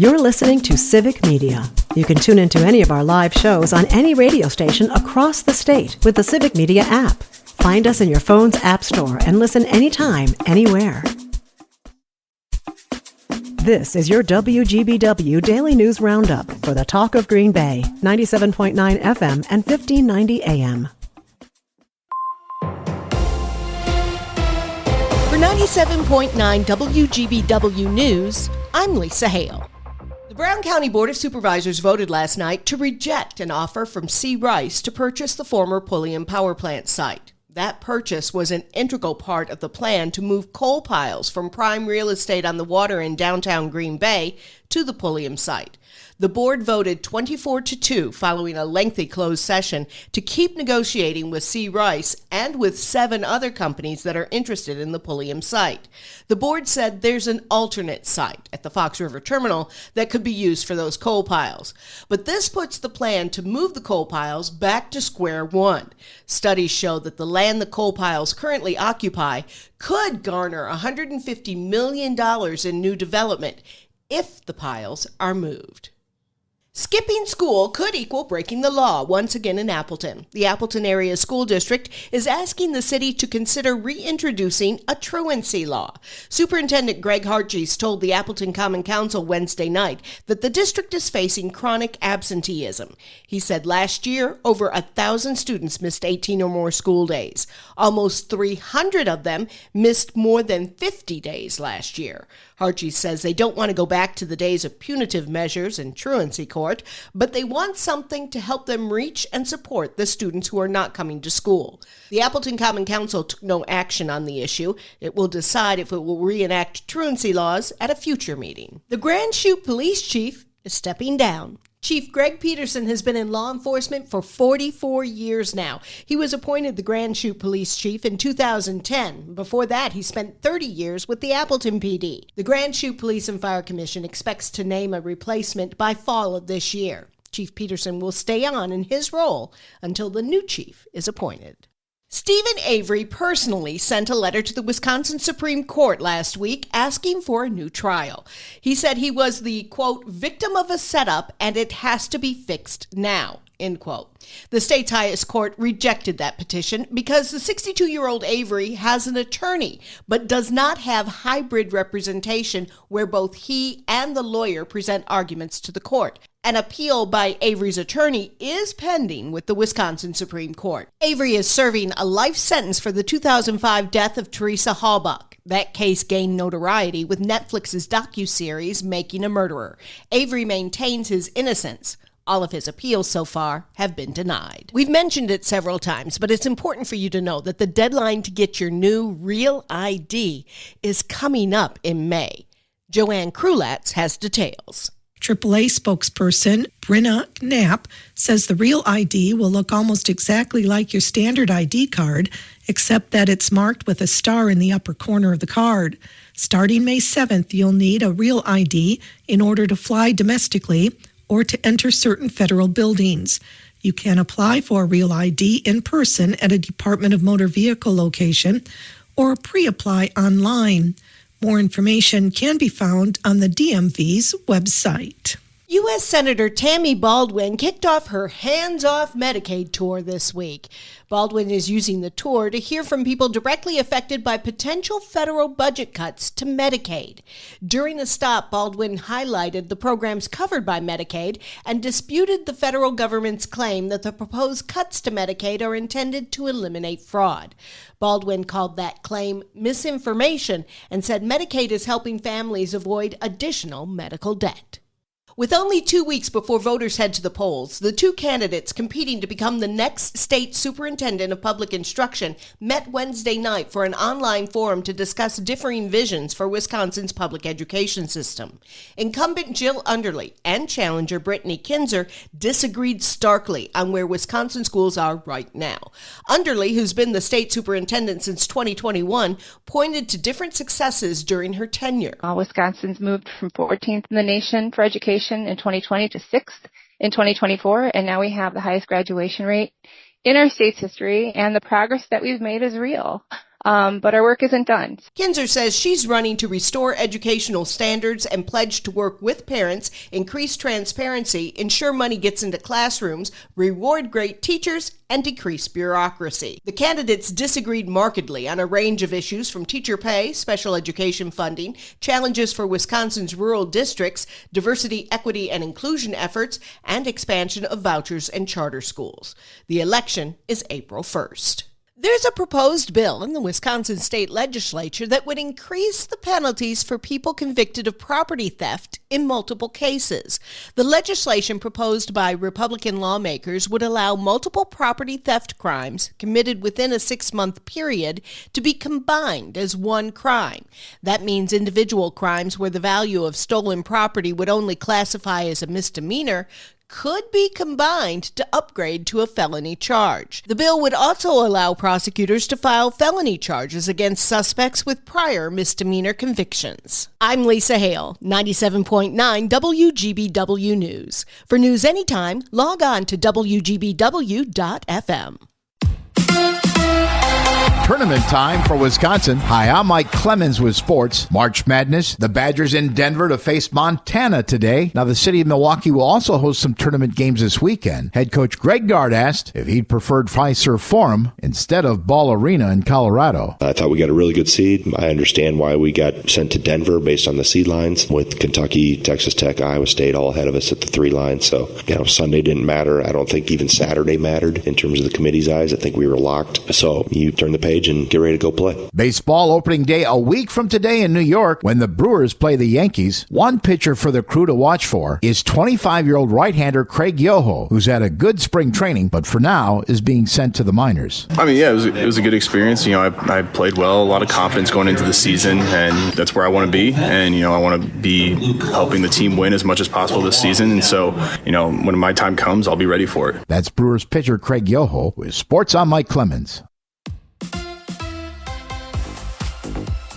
You're listening to Civic Media. You can tune into any of our live shows on any radio station across the state with the Civic Media app. Find us in your phone's app store and listen anytime, anywhere. This is your WGBW Daily News Roundup for the Talk of Green Bay, 97.9 FM and 1590 AM. For 97.9 WGBW News, I'm Lisa Hale. The Brown County Board of Supervisors voted last night to reject an offer from C. Rice to purchase the former Pulliam Power Plant site. That purchase was an integral part of the plan to move coal piles from prime real estate on the water in downtown Green Bay to the Pulliam site. The board voted 24-2 following a lengthy closed session to keep negotiating with C. Rice and with 7 other companies that are interested in the Pulliam site. The board said there's an alternate site at the Fox River Terminal that could be used for those coal piles. But this puts the plan to move the coal piles back to square one. Studies show that the land the coal piles currently occupy could garner $150 million in new development if the piles are moved. Skipping school could equal breaking the law once again in Appleton. The Appleton Area School District is asking the city to consider reintroducing a truancy law. Superintendent Greg Hartjes told the Appleton Common Council Wednesday night that the district is facing chronic absenteeism. He said last year, over 1,000 students missed 18 or more school days. Almost 300 of them missed more than 50 days last year. Hartjes says they don't want to go back to the days of punitive measures and truancy court, but they want something to help them reach and support the students who are not coming to school. The Appleton Common Council took no action on the issue. It will decide if it will reenact truancy laws at a future meeting. The Grand Chute police chief is stepping down. Chief Greg Peterson has been in law enforcement for 44 years now. He was appointed the Grand Chute police chief in 2010. Before that, he spent 30 years with the Appleton PD. The Grand Chute Police and Fire Commission expects to name a replacement by fall of this year. Chief Peterson will stay on in his role until the new chief is appointed. Stephen Avery personally sent a letter to the Wisconsin Supreme Court last week asking for a new trial. He said he was the, quote, victim of a setup and it has to be fixed now, end quote. The state's highest court rejected that petition because the 62-year-old Avery has an attorney but does not have hybrid representation where both he and the lawyer present arguments to the court. An appeal by Avery's attorney is pending with the Wisconsin Supreme Court. Avery is serving a life sentence for the 2005 death of Teresa Halbach. That case gained notoriety with Netflix's docuseries Making a Murderer. Avery maintains his innocence. All of his appeals so far have been denied. We've mentioned it several times, but it's important for you to know that the deadline to get your new Real ID is coming up in May. Joanne Krulatz has details. AAA spokesperson Brenna Knapp says the Real ID will look almost exactly like your standard ID card, except that it's marked with a star in the upper corner of the card. Starting May 7th, you'll need a Real ID in order to fly domestically or to enter certain federal buildings. You can apply for a Real ID in person at a Department of Motor Vehicle location or pre-apply online. More information can be found on the DMV's website. U.S. Senator Tammy Baldwin kicked off her hands-off Medicaid tour this week. Baldwin is using the tour to hear from people directly affected by potential federal budget cuts to Medicaid. During the stop, Baldwin highlighted the programs covered by Medicaid and disputed the federal government's claim that the proposed cuts to Medicaid are intended to eliminate fraud. Baldwin called that claim misinformation and said Medicaid is helping families avoid additional medical debt. With only 2 weeks before voters head to the polls, the two candidates competing to become the next state superintendent of public instruction met Wednesday night for an online forum to discuss differing visions for Wisconsin's public education system. Incumbent Jill Underly and challenger Brittany Kinzer disagreed starkly on where Wisconsin schools are right now. Underly, who's been the state superintendent since 2021, pointed to different successes during her tenure. Wisconsin's moved from 14th in the nation for education in 2020 to 6th in 2024, and now we have the highest graduation rate in our state's history, and the progress that we've made is real. but our work isn't done. Kinzer says she's running to restore educational standards and pledge to work with parents, increase transparency, ensure money gets into classrooms, reward great teachers, and decrease bureaucracy. The candidates disagreed markedly on a range of issues from teacher pay, special education funding, challenges for Wisconsin's rural districts, diversity, equity, and inclusion efforts, and expansion of vouchers and charter schools. The election is April 1st. There's a proposed bill in the Wisconsin state legislature that would increase the penalties for people convicted of property theft in multiple cases. The legislation proposed by Republican lawmakers would allow multiple property theft crimes committed within a 6-month period to be combined as one crime. That means individual crimes where the value of stolen property would only classify as a misdemeanor could be combined to upgrade to a felony charge. The bill would also allow prosecutors to file felony charges against suspects with prior misdemeanor convictions. I'm Lisa Hale, 97.9 WGBW News. For news anytime, log on to WGBW.FM. Tournament time for Wisconsin. Hi, I'm Mike Clemens with sports. March Madness. The Badgers in Denver to face Montana today. Now, the city of Milwaukee will also host some tournament games this weekend. Head coach Greg Gard asked if he'd preferred Fiserv Forum instead of Ball Arena in Colorado. I thought we got a really good seed. I understand why we got sent to Denver based on the seed lines, with Kentucky, Texas Tech, Iowa State all ahead of us at the 3 lines. So, Sunday didn't matter. I don't think even Saturday mattered in terms of the committee's eyes. I think we were locked. So you turn the page and get ready to go play. Baseball opening day a week from today in New York when the Brewers play the Yankees. One pitcher for the Crew to watch for is 25-year-old right-hander Craig Yoho, who's had a good spring training, but for now is being sent to the minors. It was a good experience. I played well, a lot of confidence going into the season, and that's where I want to be. And, I want to be helping the team win as much as possible this season. And so, when my time comes, I'll be ready for it. That's Brewers pitcher Craig Yoho with Sports. I'm Mike Clemens.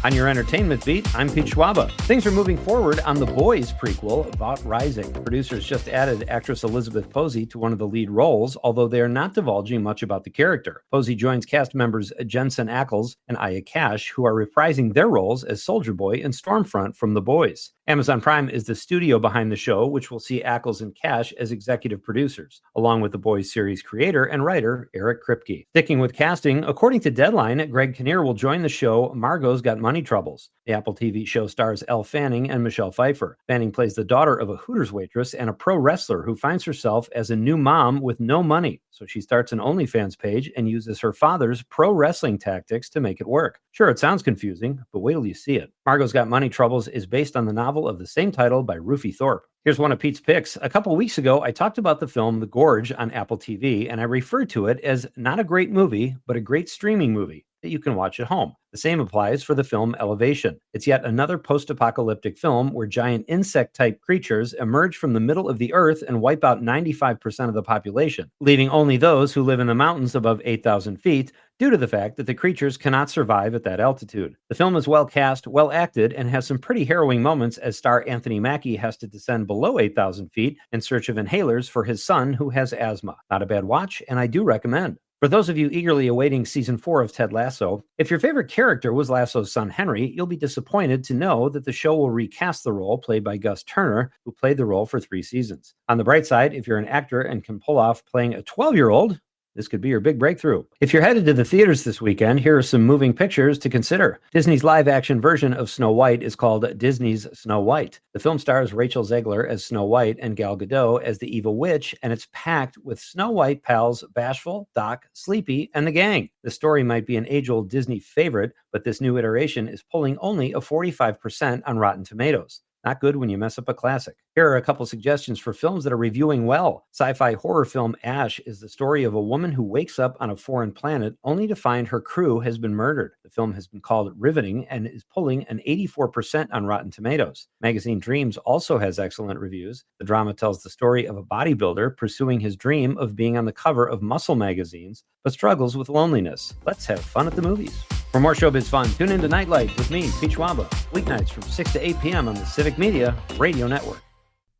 On your entertainment beat, I'm Pete Schwaba. Things are moving forward on The Boys prequel, Vought Rising. Producers just added actress Elizabeth Posey to one of the lead roles, although they are not divulging much about the character. Posey joins cast members Jensen Ackles and Aya Cash, who are reprising their roles as Soldier Boy and Stormfront from The Boys. Amazon Prime is the studio behind the show, which will see Ackles and Cash as executive producers, along with The Boys series creator and writer Eric Kripke. Sticking with casting, according to Deadline, Greg Kinnear will join the show Margot's Got Money Troubles. The Apple TV show stars Elle Fanning and Michelle Pfeiffer. Fanning plays the daughter of a Hooters waitress and a pro wrestler who finds herself as a new mom with no money. So she starts an OnlyFans page and uses her father's pro wrestling tactics to make it work. Sure, it sounds confusing, but wait till you see it. Margot's Got Money Troubles is based on the novel of the same title by Rufy Thorpe. Here's one of Pete's picks. A couple weeks ago, I talked about the film The Gorge on Apple TV, and I referred to it as not a great movie, but a great streaming movie that you can watch at home. The same applies for the film Elevation. It's yet another post-apocalyptic film where giant insect-type creatures emerge from the middle of the earth and wipe out 95% of the population, leaving only those who live in the mountains above 8,000 feet due to the fact that the creatures cannot survive at that altitude. The film is well cast, well acted, and has some pretty harrowing moments as star Anthony Mackie has to descend below 8,000 feet in search of inhalers for his son who has asthma. Not a bad watch, and I do recommend. For those of you eagerly awaiting Season 4 of Ted Lasso, if your favorite character was Lasso's son Henry, you'll be disappointed to know that the show will recast the role played by Gus Turner, who played the role for 3 seasons. On the bright side, if you're an actor and can pull off playing a 12-year-old, this could be your big breakthrough. If you're headed to the theaters this weekend, here are some moving pictures to consider. Disney's live-action version of Snow White is called Disney's Snow White. The film stars Rachel Zegler as Snow White and Gal Gadot as the evil witch, and it's packed with Snow White pals Bashful, Doc, Sleepy, and the gang. The story might be an age-old Disney favorite, but this new iteration is pulling only a 45% on Rotten Tomatoes. Not good when you mess up a classic. Here are a couple suggestions for films that are reviewing well. Sci-fi horror film Ash is the story of a woman who wakes up on a foreign planet only to find her crew has been murdered. The film has been called riveting and is pulling an 84% on Rotten Tomatoes. Magazine Dreams also has excellent reviews. The drama tells the story of a bodybuilder pursuing his dream of being on the cover of muscle magazines, but struggles with loneliness. Let's have fun at the movies. For more showbiz fun, tune in to Nightlight with me, Pete Schwaba, weeknights from 6 to 8 p.m. on the Civic Media Radio Network.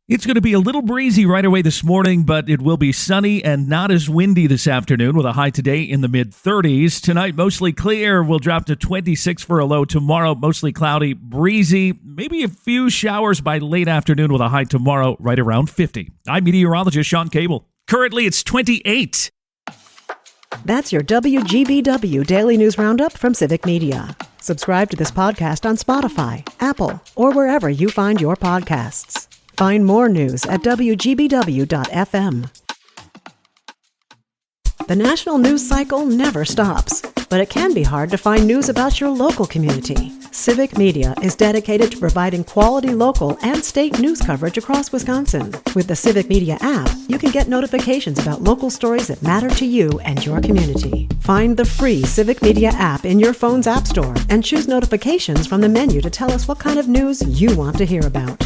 It's going to be a little breezy right away this morning, but it will be sunny and not as windy this afternoon with a high today in the mid-30s. Tonight, mostly clear. We'll drop to 26 for a low. Tomorrow, mostly cloudy, breezy, maybe a few showers by late afternoon with a high tomorrow right around 50. I'm meteorologist Sean Cable. Currently, it's 28. That's your WGBW Daily News Roundup from Civic Media. Subscribe to this podcast on Spotify, Apple, or wherever you find your podcasts. Find more news at WGBW.FM. The national news cycle never stops, but it can be hard to find news about your local community. Civic Media is dedicated to providing quality local and state news coverage across Wisconsin. With the Civic Media app, you can get notifications about local stories that matter to you and your community. Find the free Civic Media app in your phone's app store and choose notifications from the menu to tell us what kind of news you want to hear about.